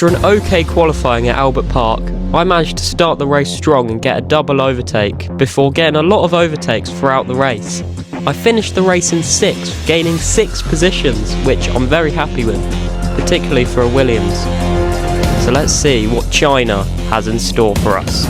After an okay qualifying at Albert Park, I managed to start the race strong and get a double overtake before getting a lot of overtakes throughout the race. I finished the race in 6th, gaining 6 positions, which I'm very happy with, particularly for a Williams. So let's see what China has in store for us.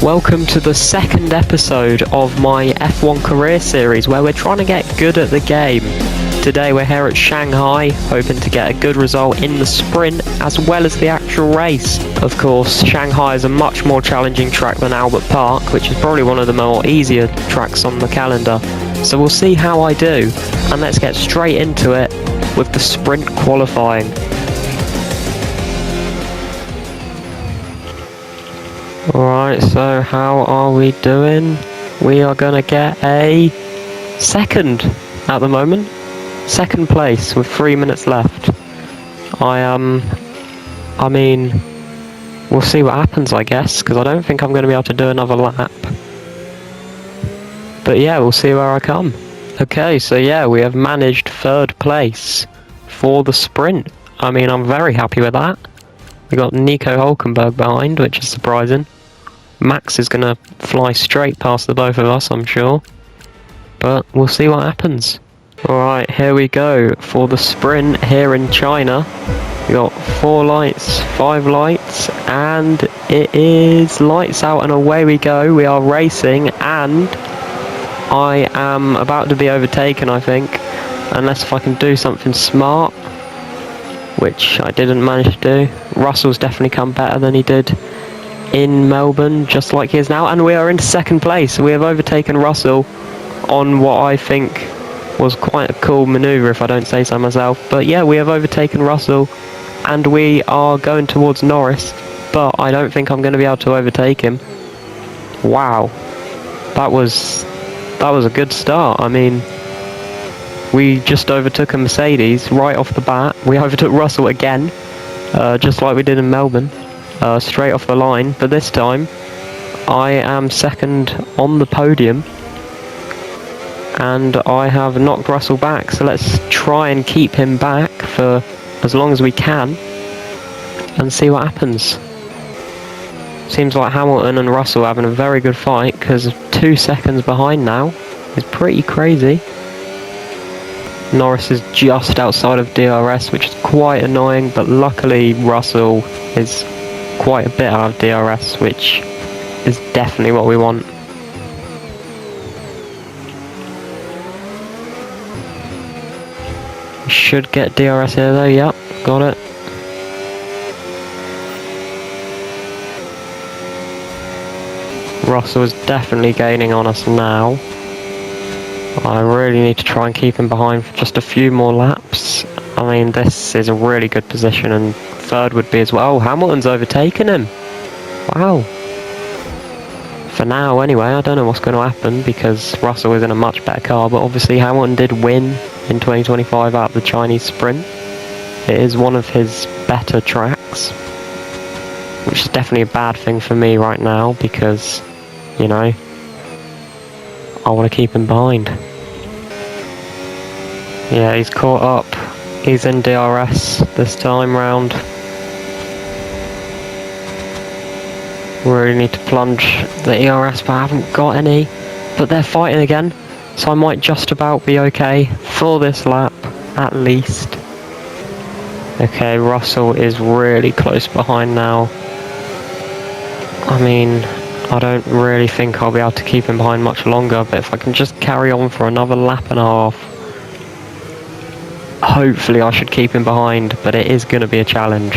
Welcome to the second episode of my F1 career series where we're trying to get good at the game. Today we're here at Shanghai, hoping to get a good result in the sprint as well as the actual race. Of course, Shanghai is a much more challenging track than Albert Park, which is probably one of the more easier tracks on the calendar. So we'll see how I do, and let's get straight into it with the sprint qualifying. Alright, so how are we doing? We are going to get a second at the moment. Second place with 3 minutes left. I mean, we'll see what happens, I guess, because I don't think I'm going to be able to do another lap. But yeah, we'll see where I come. Okay, so yeah, we have managed 3rd place for the sprint. I mean, I'm very happy with that. We got Nico Hulkenberg behind, which is surprising. Max is going to fly straight past the both of us, I'm sure. But we'll see what happens. Alright, here we go for the sprint here in China. We got 4 lights, 5 lights, and it is lights out and away we go. We are racing, and I am about to be overtaken, I think. Unless if I can do something smart, which I didn't manage to do. Russell's definitely come better than he did in Melbourne, just like he is now, and we are in 2nd place. We have overtaken Russell on what I think was quite a cool manoeuvre, if I don't say so myself. But yeah, we have overtaken Russell, and we are going towards Norris, but I don't think I'm going to be able to overtake him. Wow, that was a good start. I mean, we just overtook a Mercedes right off the bat. We overtook Russell again, just like we did in Melbourne, straight off the line. But this time, I am 2nd on the podium, and I have knocked Russell back. So let's try and keep him back for as long as we can, and see what happens. Seems like Hamilton and Russell are having a very good fight, because 2 seconds behind now is pretty crazy. Norris is just outside of DRS, which is quite annoying, but luckily Russell is quite a bit out of DRS, which is definitely what we want. We should get DRS here though, yep, got it. Russell is definitely gaining on us now. I really need to try and keep him behind for just a few more laps. I mean, this is a really good position, and 3rd would be as well. Oh, Hamilton's overtaken him. Wow. For now, anyway, I don't know what's going to happen, because Russell is in a much better car, but obviously Hamilton did win in 2025 out of the Chinese sprint. It is one of his better tracks, which is definitely a bad thing for me right now, because, you know, I want to keep him behind. Yeah, he's caught up. He's in DRS this time round. Really need to plunge the ERS, but I haven't got any. But they're fighting again, so I might just about be okay for this lap, at least. Okay, Russell is really close behind now. I mean, I don't really think I'll be able to keep him behind much longer, but if I can just carry on for another lap and a half, hopefully I should keep him behind, but it is going to be a challenge.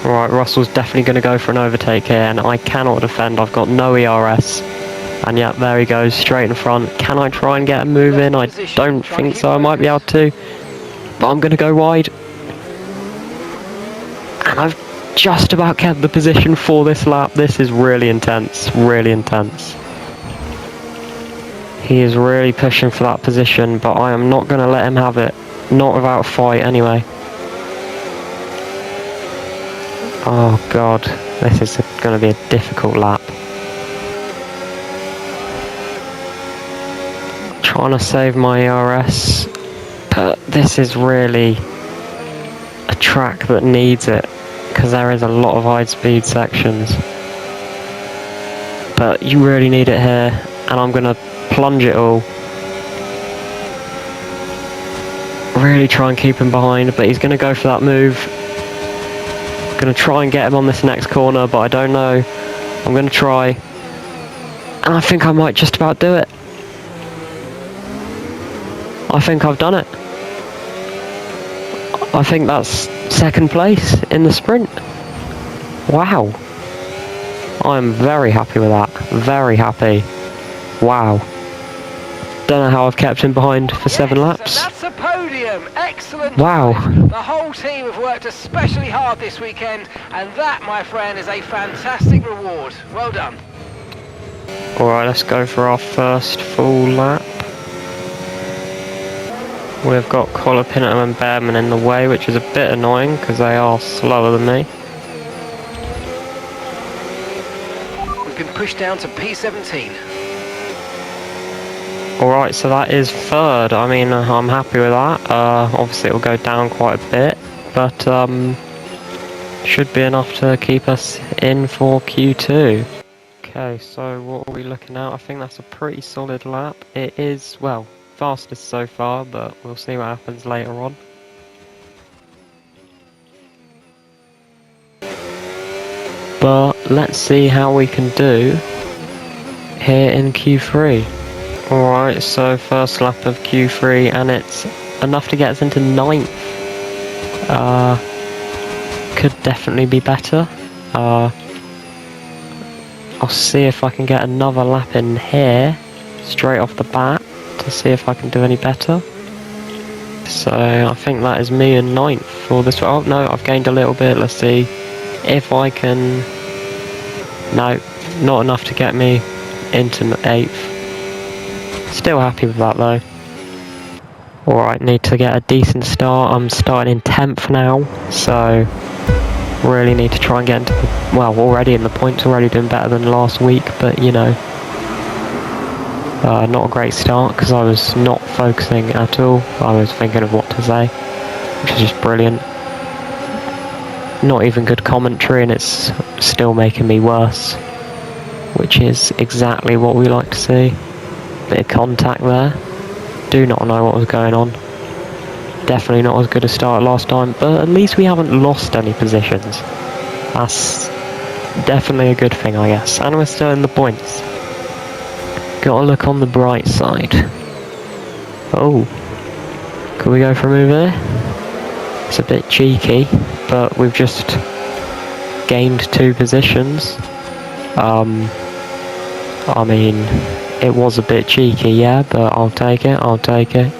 Right, Russell's definitely going to go for an overtake here, and I cannot defend. I've got no ERS. And yeah, there he goes, straight in front. Can I try and get a move in? I don't think so. I might be able to. But I'm going to go wide. And I've just about kept the position for this lap. This is really intense. Really intense. He is really pushing for that position, but I am not going to let him have it. Not without a fight, anyway. Oh, God. This is going to be a difficult lap. Trying to save my ERS, but this is really a track that needs it because there is a lot of high speed sections, but you really need it here, and I'm gonna plunge it all, really try and keep him behind, but he's gonna go for that move. Gonna try and get him on this next corner, but I don't know. I'm gonna try, and I think I might just about do it. I think I've done it. I think that's second place in the sprint. Wow. I'm very happy with that. Very happy. Wow. Don't know how I've kept him behind for 7 laps. That's a podium. Excellent. Wow. The whole team have worked especially hard this weekend, and that, my friend, is a fantastic reward. Well done. Alright, let's go for our first full lap. We've got Colapinham and Bearman in the way, which is a bit annoying because they are slower than me. We've been pushed down to P17. Alright, so that is third. I mean, I'm happy with that. Obviously it'll go down quite a bit, but should be enough to keep us in for Q2. Okay, so what are we looking at? I think that's a pretty solid lap. It is, well, fastest so far, but we'll see what happens later on. But let's see how we can do here in Q3. Alright, so first lap of Q3, and it's enough to get us into 9th. Could definitely be better. I'll see if I can get another lap in here straight off the bat to see if I can do any better. So I think that is me in 9th for this. Oh no, I've gained a little bit. Let's see if I can. No, not enough to get me into 8th. Still happy with that though. Alright, need to get a decent start. I'm starting in 10th now, so really need to try and get into the, well, already in the points, already doing better than last week, but you know, not a great start because I was not focusing at all. I was thinking of what to say, which is just brilliant. Not even good commentary, and it's still making me worse, which is exactly what we like to see. Bit of contact there. Do not know what was going on. Definitely not as good a start last time, but at least we haven't lost any positions. That's definitely a good thing, I guess. And we're still in the points. Gotta look on the bright side. Oh. Could we go for a move there? It's a bit cheeky, but we've just gained 2 positions. I mean, it was a bit cheeky, yeah, but I'll take it, I'll take it.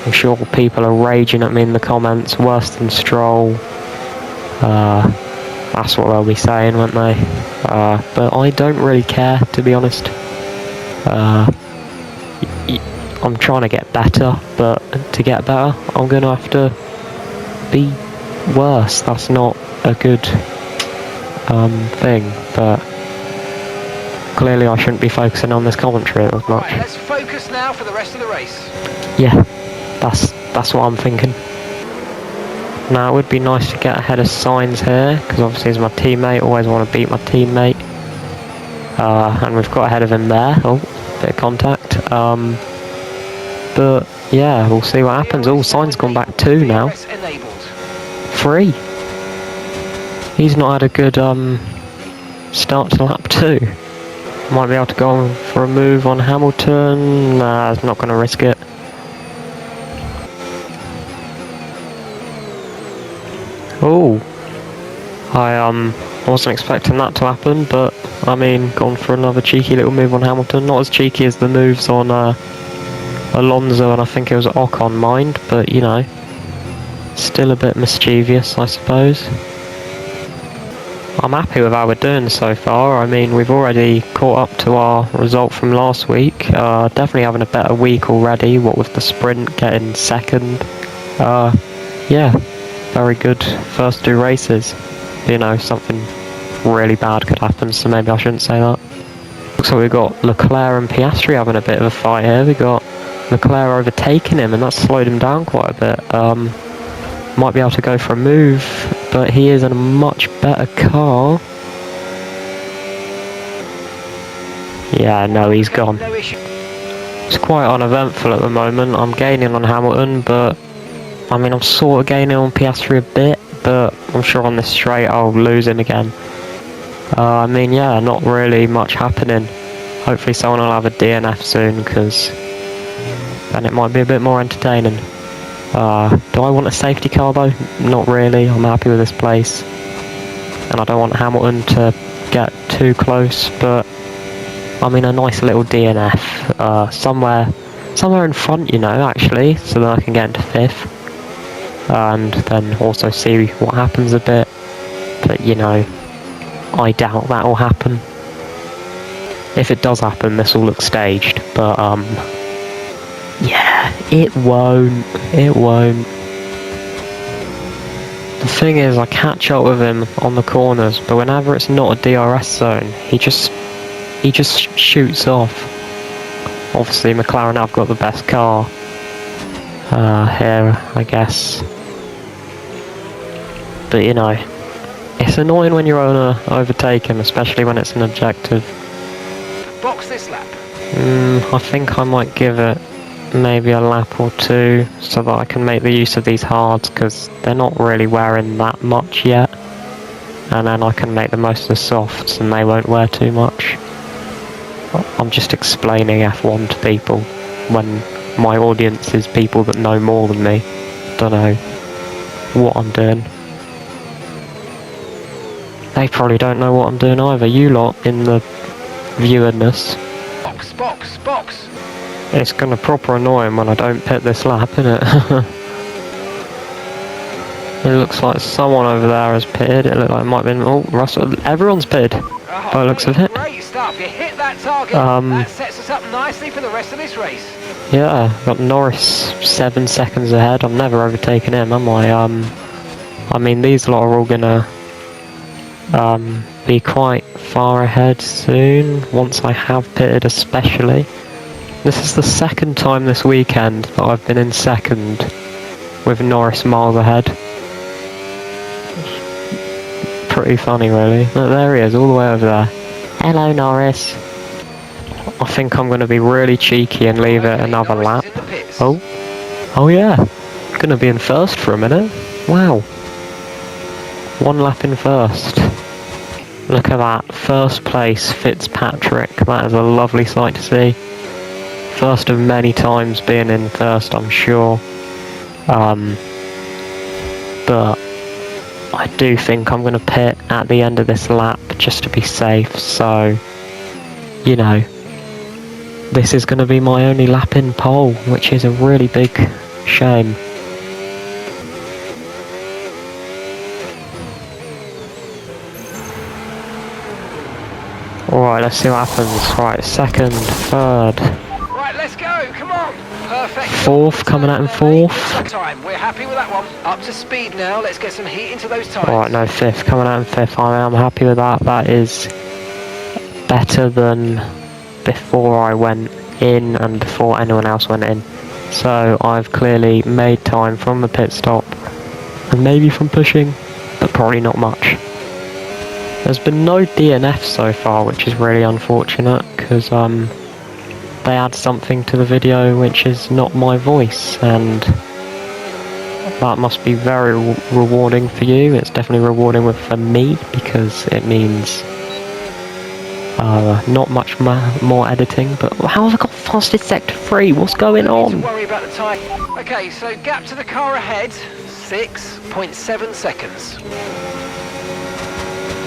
I'm sure people are raging at me in the comments, worse than Stroll. That's what they'll be saying, won't they? But I don't really care, to be honest. I'm trying to get better, but to get better, I'm going to have to be worse. That's not a good thing, but clearly I shouldn't be focusing on this commentary as much. Right, let's focus now for the rest of the race. Yeah, that's what I'm thinking. Now it would be nice to get ahead of Sainz here, because obviously he's my teammate, always want to beat my teammate. And we've got ahead of him there. Oh, bit of contact. But yeah, we'll see what happens. Oh, Sainz gone back 2 now. 3. He's not had a good start to lap 2. Might be able to go for a move on Hamilton. Nah, I'm not going to risk it. Oh, I wasn't expecting that to happen, but I mean, gone for another cheeky little move on Hamilton. Not as cheeky as the moves on Alonso and I think it was Ocon, mind, but you know, still a bit mischievous, I suppose. I'm happy with how we're doing so far. I mean, we've already caught up to our result from last week. Definitely having a better week already, what with the sprint getting second. Yeah, very good first 2 races. You know, something really bad could happen, so maybe I shouldn't say that. Looks like we've got Leclerc and Piastri having a bit of a fight here. We've got Leclerc overtaking him, and that's slowed him down quite a bit. Might be able to go for a move, but he is in a much better car. Yeah, no, he's gone. It's quite uneventful at the moment. I'm gaining on Hamilton, but I mean, I'm sort of gaining on Piastri a bit, but I'm sure on this straight I'll lose him again. I mean, yeah, not really much happening. Hopefully someone will have a DNF soon, because then it might be a bit more entertaining. Do I want a safety car though? Not really. I'm happy with this place, and I don't want Hamilton to get too close, but I mean, a nice little DNF somewhere in front, you know, actually, so that I can get into 5th, and then also see what happens a bit. But you know, I doubt that will happen. If it does happen, this will look staged, but yeah, it won't. It won't. The thing is, I catch up with him on the corners, but whenever it's not a DRS zone, he just shoots off. Obviously, McLaren have got the best car here, I guess. But you know, it's annoying when you're on to overtake him, especially when it's an objective. Box this lap. I think I might give it maybe a lap or 2 so that I can make the use of these hards, because they're not really wearing that much yet, and then I can make the most of the softs and they won't wear too much. I'm just explaining F1 to people when my audience is people that know more than me. Don't know what I'm doing. They probably don't know what I'm doing either, you lot in the viewerness. Box. It's gonna proper annoy him when I don't pit this lap, innit? It looks like someone over there has pitted. It looked like it might have been... Oh, Russell. Everyone's pitted. By the looks of it. Great stuff. You hit that target. That sets us up nicely for the rest of this race. Yeah, got Norris 7 seconds ahead. I'm never overtaking him, am I? I mean, these lot are all gonna be quite far ahead soon, once I have pitted especially. This is the second time this weekend that I've been in second with Norris miles ahead. Pretty funny, really. Look, there he is, all the way over there. Hello, Norris. I think I'm going to be really cheeky and leave it another lap. Oh yeah, going to be in first for a minute. Wow. 1 lap in first. Look at that, first place Fitzpatrick. That is a lovely sight to see. First of many times being in first, I'm sure. But I do think I'm going to pit at the end of this lap just to be safe, so, you know, this is going to be my only lap in pole, which is a really big shame. Alright, let's see what happens. Right, second, third. Right, let's go, come on. Perfect. 4th, coming out in 4th. Time. We're happy with that one. Up to speed now. Let's get some heat into those tires. Alright, no, 5th, coming out in 5th. I'm happy with that. That is better than before I went in and before anyone else went in. So I've clearly made time from the pit stop and maybe from pushing, but probably not much. There's been no DNF so far, which is really unfortunate, because they add something to the video which is not my voice, and that must be very rewarding for you. It's definitely rewarding for me, because it means not much more editing. But how have I got fastest sector 3? What's going on? Don't need to worry about the time. Okay, so gap to the car ahead, 6.7 seconds.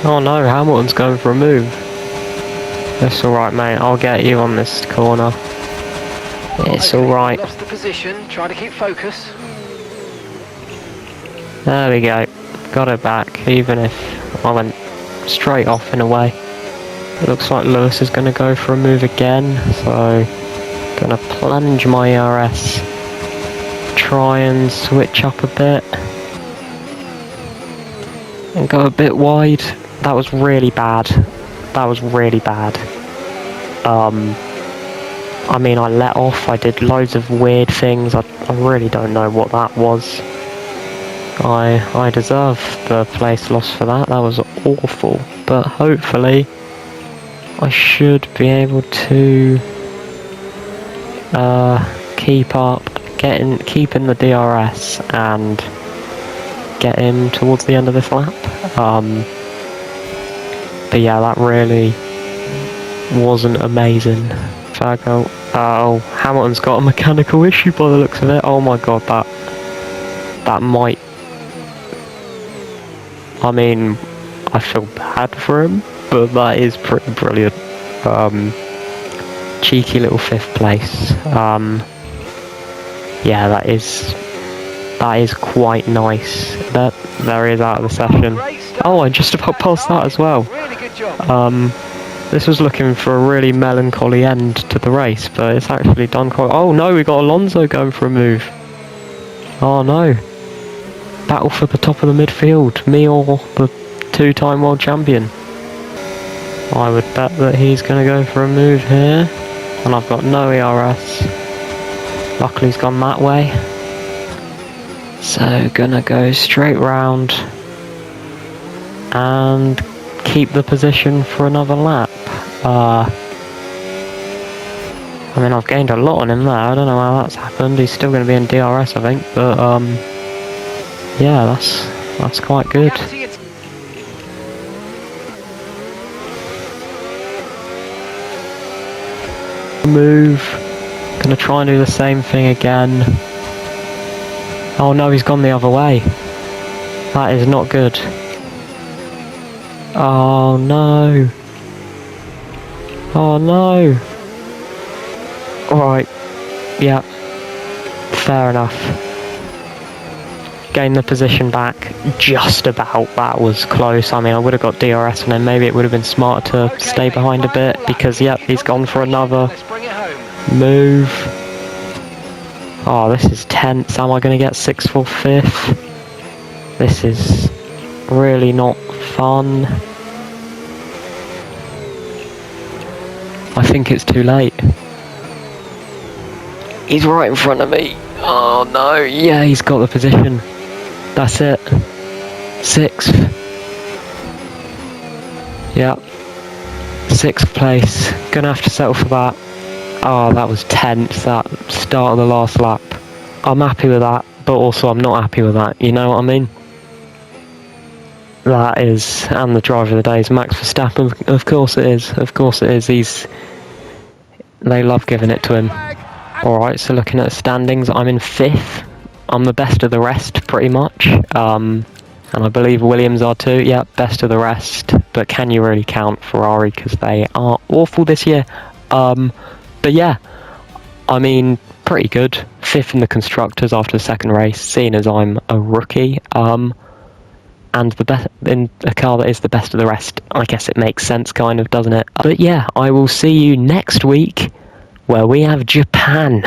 Oh no, Hamilton's going for a move. That's alright, mate. I'll get you on this corner. It's Okay, alright. lost the position. Try to keep focus. There we go. Got it back, even if I went straight off in a way. It looks like Lewis is going to go for a move again, so going to plunge my ERS. Try and switch up a bit. And go a bit wide. That was really bad. That was really bad. I mean, I let off. I did loads of weird things. I really don't know what that was. I deserve the place loss for that. That was awful. But hopefully, I should be able to keep up, keeping the DRS and get him towards the end of this lap. But yeah, that really wasn't amazing. Fago. Oh, Hamilton's got a mechanical issue by the looks of it. Oh my god, that might. I mean, I feel bad for him, but that is pretty brilliant. Cheeky little 5th place. Yeah, that is quite nice. That there is out of the session. Oh, I just about passed that as well. Really good job. This was looking for a really melancholy end to the race, but it's actually done quite. Oh no, we got Alonso going for a move. Oh no. Battle for the top of the midfield. Me or the 2-time world champion. I would bet that he's going to go for a move here. And I've got no ERS. Luckily he's gone that way. So gonna go straight round. And keep the position for another lap. I mean, I've gained a lot on him there. I don't know how that's happened. He's still going to be in DRS, I think. But yeah, that's quite good. Move. Gonna try and do the same thing again. Oh no, he's gone the other way. That is not good. Oh no. Oh no. Alright. Yeah. Fair enough. Gain the position back. Just about. That was close. I mean, I would have got DRS and then maybe it would have been smarter to stay behind a bit because, yep, he's gone for another move. Oh, this is tense. Am I going to get 6th or 5th? This is really not fun. I think it's too late. He's right in front of me. Oh no, yeah, he's got the position. That's it. 6th. Yeah. 6th place. Gonna have to settle for that. Oh, that was tense, that start of the last lap. I'm happy with that, but also I'm not happy with that, you know what I mean? That is, and the driver of the day is Max Verstappen. Of course it is. Of course it is. They love giving it to him. Alright, so looking at the standings, I'm in 5th. I'm the best of the rest, pretty much. And I believe Williams are too. Yeah, best of the rest. But can you really count Ferrari, because they are awful this year? But yeah, I mean, pretty good. 5th in the Constructors after the 2nd race, seeing as I'm a rookie. And the best in a car that is the best of the rest. I guess it makes sense, kind of, doesn't it? But yeah, I will see you next week, where we have Japan.